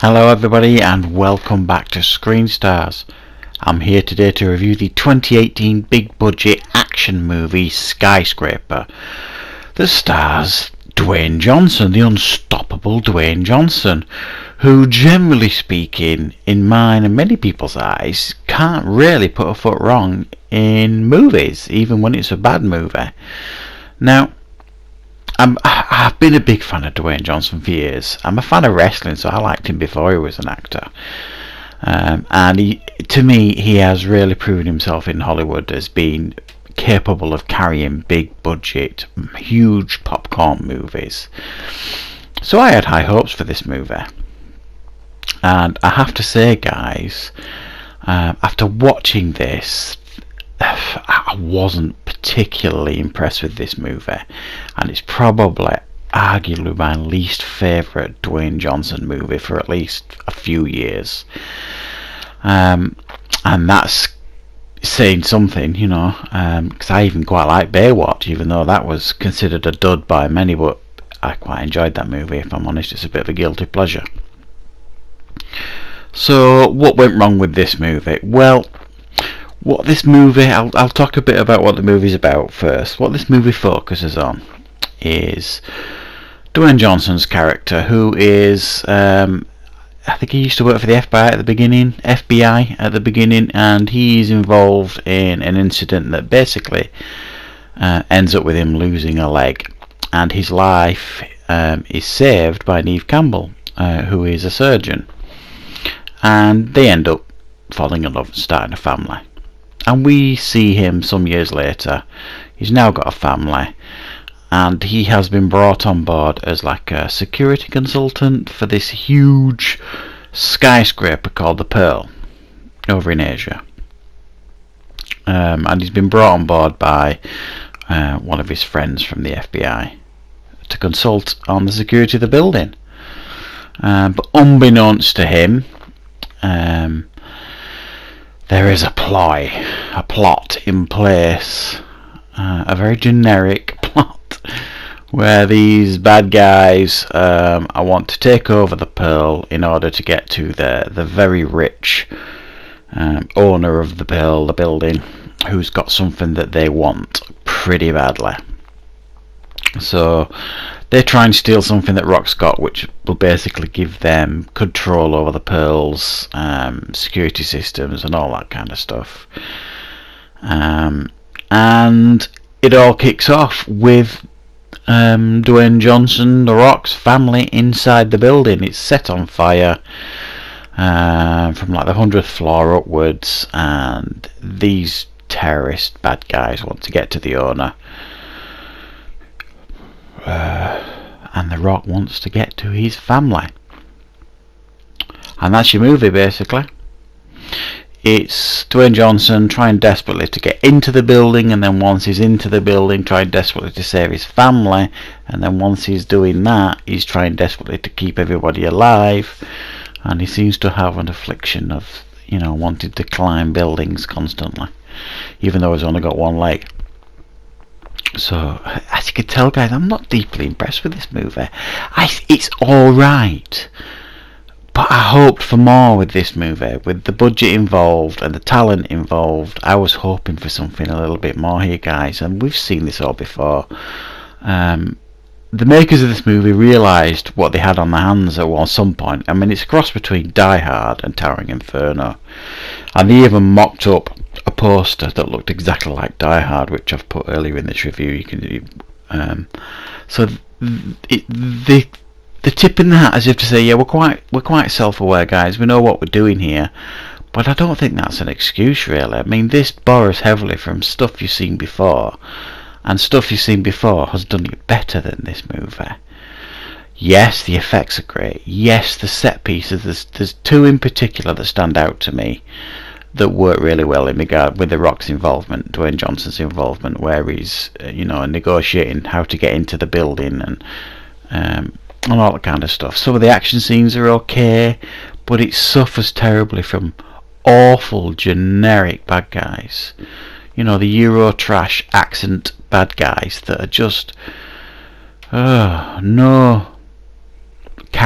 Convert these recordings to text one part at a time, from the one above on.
Hello everybody and welcome back to Screen Stars. I'm here today to review the 2018 big budget action movie Skyscraper that stars Dwayne Johnson, the unstoppable Dwayne Johnson, who generally speaking in mine and many people's eyes can't really put a foot wrong in movies, even when it's a bad movie. Now I've been a big fan of Dwayne Johnson for years. I'm a fan of wrestling, so I liked him before he was an actor. And to me, he has really proven himself in Hollywood as being capable of carrying big budget, huge popcorn movies. So I had high hopes for this movie. And I have to say, guys, after watching this, I wasn't particularly impressed with this movie, and it's probably arguably my least favourite Dwayne Johnson movie for at least a few years, and that's saying something, you know, because I even quite like Baywatch, even though that was considered a dud by many, but I quite enjoyed that movie. If I'm honest, it's a bit of a guilty pleasure. So what went wrong with this movie? Well, what this movie, I'll talk a bit about what the movie's about first. What this movie focuses on is Dwayne Johnson's character, who is, I think he used to work for the FBI at the beginning, and he's involved in an incident that basically ends up with him losing a leg, and his life is saved by Neve Campbell, who is a surgeon, and they end up falling in love and starting a family. And we see him some years later. He's now got a family, and he has been brought on board as like a security consultant for this huge skyscraper called the Pearl over in Asia. And he's been brought on board by one of his friends from the FBI to consult on the security of the building. But unbeknownst to him, there is a plot in place, a very generic plot, where these bad guys want to take over the Pearl in order to get to the very rich owner of the Pearl, the building, who's got something that they want pretty badly. So they try and steal something that Rock's got, which will basically give them control over the Pearl's security systems and all that kind of stuff. And it all kicks off with Dwayne Johnson, the Rock's family inside the building. It's set on fire from like the 100th floor upwards, and these terrorist bad guys want to get to the owner. And The Rock wants to get to his family. And that's your movie, basically. It's Dwayne Johnson trying desperately to get into the building, and then once he's into the building, trying desperately to save his family, and then once he's doing that, he's trying desperately to keep everybody alive, and he seems to have an affliction of, you know, wanting to climb buildings constantly, even though he's only got one leg. So, as you can tell, guys, I'm not deeply impressed with this movie. It's alright, but I hoped for more with this movie. With the budget involved and the talent involved, I was hoping for something a little bit more here, guys, and we've seen this all before. The makers of this movie realised what they had on their hands at some point. I mean, it's a cross between Die Hard and Towering Inferno, and they even mocked up a poster that looked exactly like Die Hard, which I've put earlier in this review. You can so the tip in the hat is you have to say, yeah, we're quite self-aware, guys. We know what we're doing here, but I don't think that's an excuse, really. I mean, this borrows heavily from stuff you've seen before, and stuff you've seen before has done it better than this movie. Yes, the effects are great. Yes, the set pieces. There's two in particular that stand out to me that work really well in regard with The Rock's involvement, Dwayne Johnson's involvement, where he's negotiating how to get into the building and all that kind of stuff. Some of the action scenes are okay, but it suffers terribly from awful generic bad guys. You know, the Euro trash accent bad guys that are just no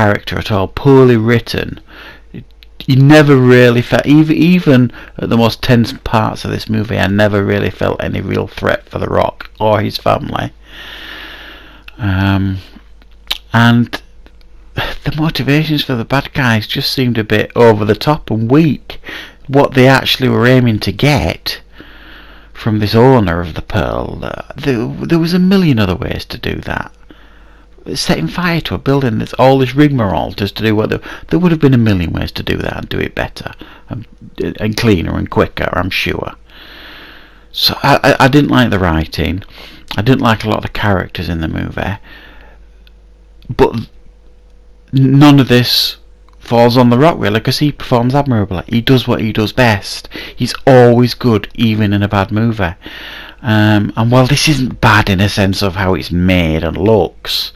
character at all, poorly written. You never really felt, even at the most tense parts of this movie, I never really felt any real threat for The Rock or his family. And the motivations for the bad guys just seemed a bit over the top and weak. What they actually were aiming to get from this owner of the Pearl, there was a million other ways to do that. Setting fire to a building, there's all this rigmarole just to do what there would have been a million ways to do that and do it better and cleaner and quicker, I'm sure. So I didn't like the writing. I didn't like a lot of the characters in the movie, but none of this falls on The Rock really, because he performs admirably. He does what he does best. He's always good, even in a bad movie. And while this isn't bad in a sense of how it's made and looks,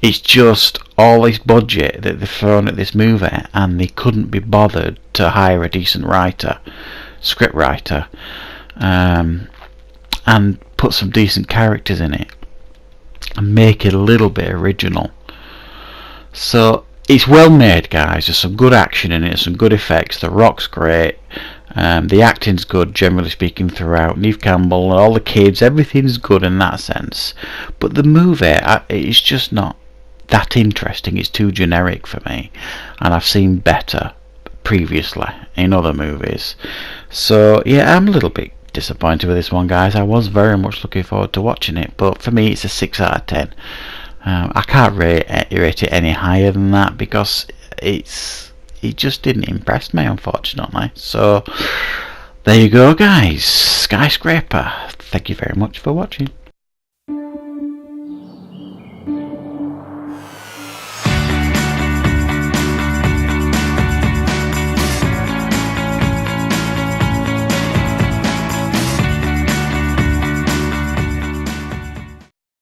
it's just all this budget that they've thrown at this movie, and they couldn't be bothered to hire a decent script writer, and put some decent characters in it and make it a little bit original. So it's well made, guys. There's some good action in it, some good effects. The Rock's great. The acting's good, generally speaking, throughout. Neve Campbell and all the kids, everything's good in that sense. But the movie, it's just not that interesting. It's too generic for me, and I've seen better previously in other movies. So yeah, I'm a little bit disappointed with this one, guys. I was very much looking forward to watching it, but for me, it's a 6 out of 10. I can't rate it any higher than that, because it just didn't impress me, unfortunately. So there you go, guys. Skyscraper. Thank you very much for watching.